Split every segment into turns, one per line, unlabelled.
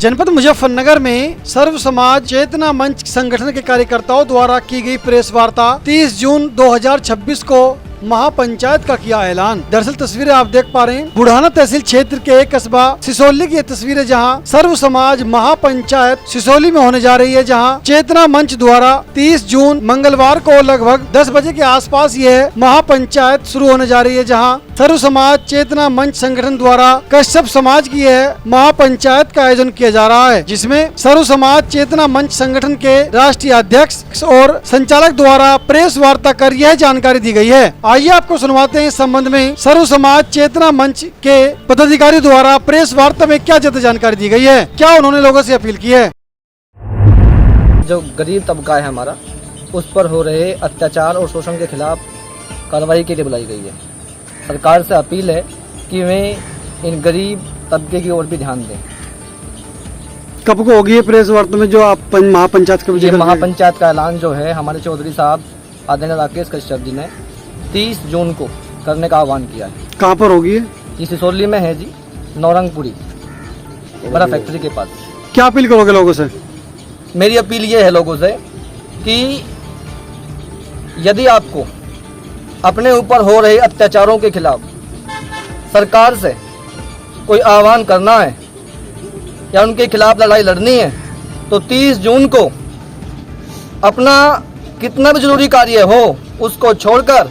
जनपद मुजफ्फरनगर में सर्व समाज चेतना मंच संगठन के कार्यकर्ताओं द्वारा की गई प्रेस वार्ता 30 जून 2026 को महापंचायत का किया ऐलान। दरअसल तस्वीरें आप देख पा रहे हैं, बुढ़ाना तहसील क्षेत्र के एक कस्बा सिसोली की ये तस्वीरें, जहां सर्व समाज महापंचायत सिसोली में होने जा रही है, जहां चेतना मंच द्वारा 30 जून मंगलवार को लगभग 10 बजे के आसपास यह महापंचायत शुरू होने जा रही है, जहां सर्व समाज चेतना मंच संगठन द्वारा कश्यप समाज की यह महापंचायत का आयोजन किया जा रहा है, जिसमें सर्व समाज चेतना मंच संगठन के राष्ट्रीय अध्यक्ष और संचालक द्वारा प्रेस वार्ता कर यह जानकारी दी गई है। आइए आपको सुनवाते हैं इस संबंध में सर्व समाज चेतना मंच के पदाधिकारी द्वारा प्रेस वार्ता में क्या ज्यादा जानकारी दी गई है, क्या उन्होंने लोगों से अपील की है।
जो गरीब तबका है हमारा, उस पर हो रहे अत्याचार और शोषण के खिलाफ कार्रवाई के लिए बुलाई गई है। सरकार से अपील है कि वे इन गरीब तबके की ओर भी ध्यान दें।
कब को होगी ये प्रेस वार्ता में जो आप महापंचायत का
महापंचायत का ऐलान जो है हमारे चौधरी साहब आदरणीय राकेश कश्यप जी ने 30 जून को करने का आह्वान किया है।
कहाँ पर होगी
ये सिसोली में है जी, नौरंगपुरी बड़ा फैक्ट्री के पास।
क्या अपील करोगे लोगों से?
मेरी अपील ये है लोगों से कि यदि आपको अपने ऊपर हो रहे अत्याचारों के खिलाफ सरकार से कोई आह्वान करना है या उनके खिलाफ लड़ाई लड़नी है, तो 30 जून को अपना कितना भी जरूरी कार्य हो उसको छोड़कर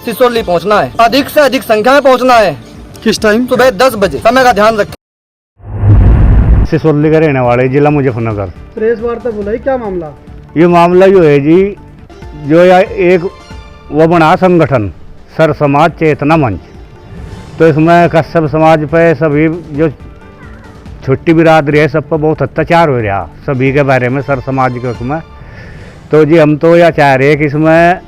सिसोली पहुंचना है। अधिक से अधिक संख्या में पहुंचना है।
किस टाइम?
सुबह 10 बजे। समय का ध्यान रखें।
सिसोली का रहने वाले, जिला मुजफ्फरनगर।
प्रेस वार्ता बुलाई, क्या मामला?
ये मामला जो है जी, जो एक वो बना संगठन सर्व समाज चेतना मंच, तो इसमें कश्यप समाज पे सभी जो छोटी बिरादरी है सब पर बहुत अत्याचार हो रहा, सभी के बारे में सर्व समाज के उसमें। तो जी हम तो यह चाह रहे हैं कि इसमें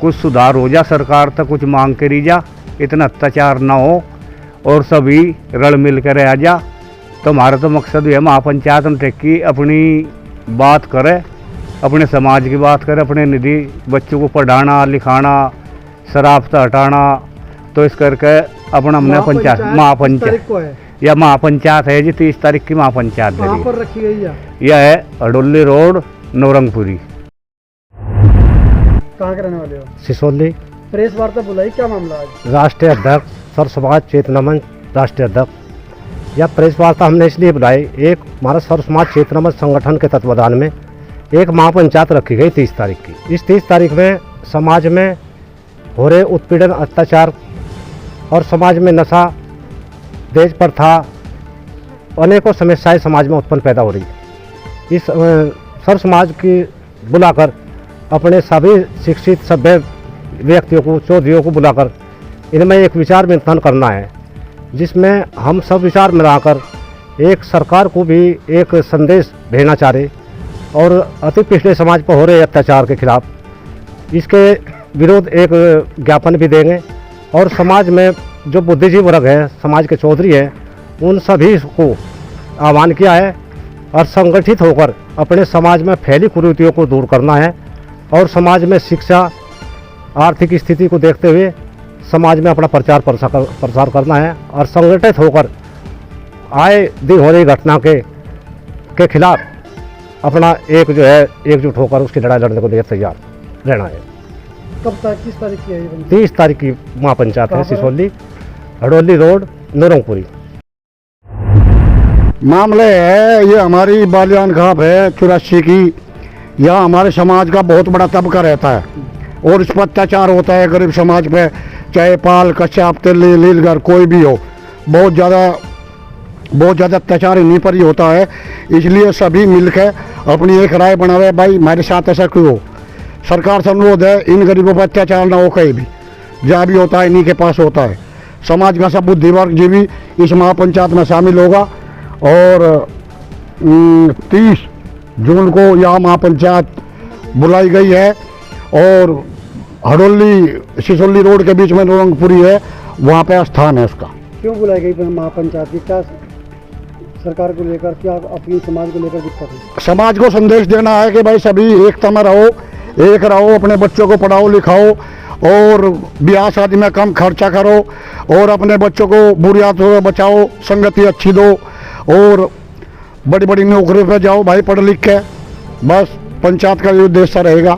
कुछ सुधार हो जा, सरकार तक कुछ मांग करी जा, इतना अत्याचार ना हो और सभी रल मिल कर रह जा। तो हमारा तो मकसद है महापंचायत में टेकी अपनी बात करे, अपने समाज की बात करे, अपने निधि बच्चों को पढ़ाना लिखाना, शराब से हटाना। तो इस करके अपना हमने पंचायत महापंचायत या महापंचायत है जी, 30 तारीख की महापंचायत
पर रखी गई है।
यह है हडोली रोड, नौरंगपुरी।
कहाँ के रहने वाले हो?
सिसोली।
प्रेस वार्ता बुलाई, क्या मामला आज?
राष्ट्रीय अध्यक्ष सर्व समाज चेतना मंच राष्ट्रीय अध्यक्ष, यह प्रेस वार्ता हमने इसलिए बुलाई, एक हमारा सर्व समाज चेतना मंच संगठन के तत्वाधान में एक महापंचायत रखी गई 30 तारीख की। इस 30 तारीख में समाज में हो रहे उत्पीड़न, अत्याचार और समाज में नशा, दहेज प्रथा, अनेकों समस्याएं समाज में उत्पन्न पैदा हो रही। इस सर्व समाज की बुलाकर अपने सभी शिक्षित सभ्य व्यक्तियों को, चौधरियों को बुलाकर इनमें एक विचार विमर्श करना है, जिसमें हम सब विचार मिलाकर एक सरकार को भी एक संदेश भेजना चाह रहे और अति पिछड़े समाज पर हो रहे अत्याचार के खिलाफ इसके विरोध एक ज्ञापन भी देंगे। और समाज में जो बुद्धिजीवी वर्ग है, समाज के चौधरी हैं, उन सभी को आह्वान किया है और संगठित होकर अपने समाज में फैली कुरीतियों को दूर करना है और समाज में शिक्षा, आर्थिक स्थिति को देखते हुए समाज में अपना प्रचार प्रसार करना है और संगठित होकर आए दिन हो रही घटना के खिलाफ अपना एक जो है एकजुट होकर उसकी लड़ाई लड़ने को लिए तैयार रहना है।
कब तक, किस तारीख की है?
30 तारीख की महापंचायत है, सिसोली, हडोली रोड, नौरंगपुरी।
मामले है ये हमारी बालियान घाट है 84 की। यहाँ हमारे समाज का बहुत बड़ा तबका रहता है और इस पर अत्याचार होता है गरीब समाज पे, चाहे पाल, कश्यप, तेली, लीलगर कोई भी हो। बहुत ज़्यादा अत्याचार इन्हीं पर ही होता है। इसलिए सभी मिलकर अपनी एक राय बनावे, भाई हमारे साथ ऐसा क्यों हो। सरकार से अनुरोध है इन गरीबों पर अत्याचार ना हो, कहीं भी जहाँ भी होता है इन्हीं के पास होता है। समाज का सब बुद्धि वर्ग जी भी इस महापंचायत में शामिल होगा और 30 जून को यहाँ महापंचायत बुलाई गई है और हडोली सिसोली रोड के बीच में नौरंगपुरी है, वहाँ पे स्थान है उसका।
क्यों बुलाई गई महापंचायत की? क्या सरकार को लेकर, क्या अपनी समाज को लेकर दिक्कत है?
समाज को संदेश देना है कि भाई सभी एकता में रहो, एक रहो, अपने बच्चों को पढ़ाओ लिखाओ और ब्याह शादी में कम खर्चा करो और अपने बच्चों को बुरी आदतों से बचाओ, संगति अच्छी दो और बड़ी बड़ी नौकरियों पे जाओ भाई पढ़ लिख के, बस पंचायत का ये उद्देश्य रहेगा।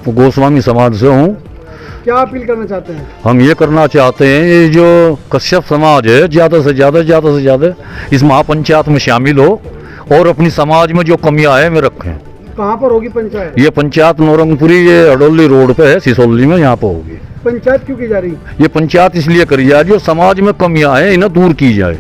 गोस्वामी समाज से हूँ।
क्या अपील करना चाहते हैं?
हम ये करना चाहते हैं, ये जो कश्यप समाज है ज़्यादा से ज़्यादा इस महापंचायत में शामिल हो और अपनी समाज में जो कमियां है में रखें।
कहाँ पर होगी पंचायत?
ये पंचायत नौरंगपुरी, ये हडोली रोड पे है, सिसोली में, यहाँ पर होगी।
पंचायत क्यों की जा रही?
ये पंचायत इसलिए करी जाए जो समाज में कमियां हैं इन्हें दूर की जाए।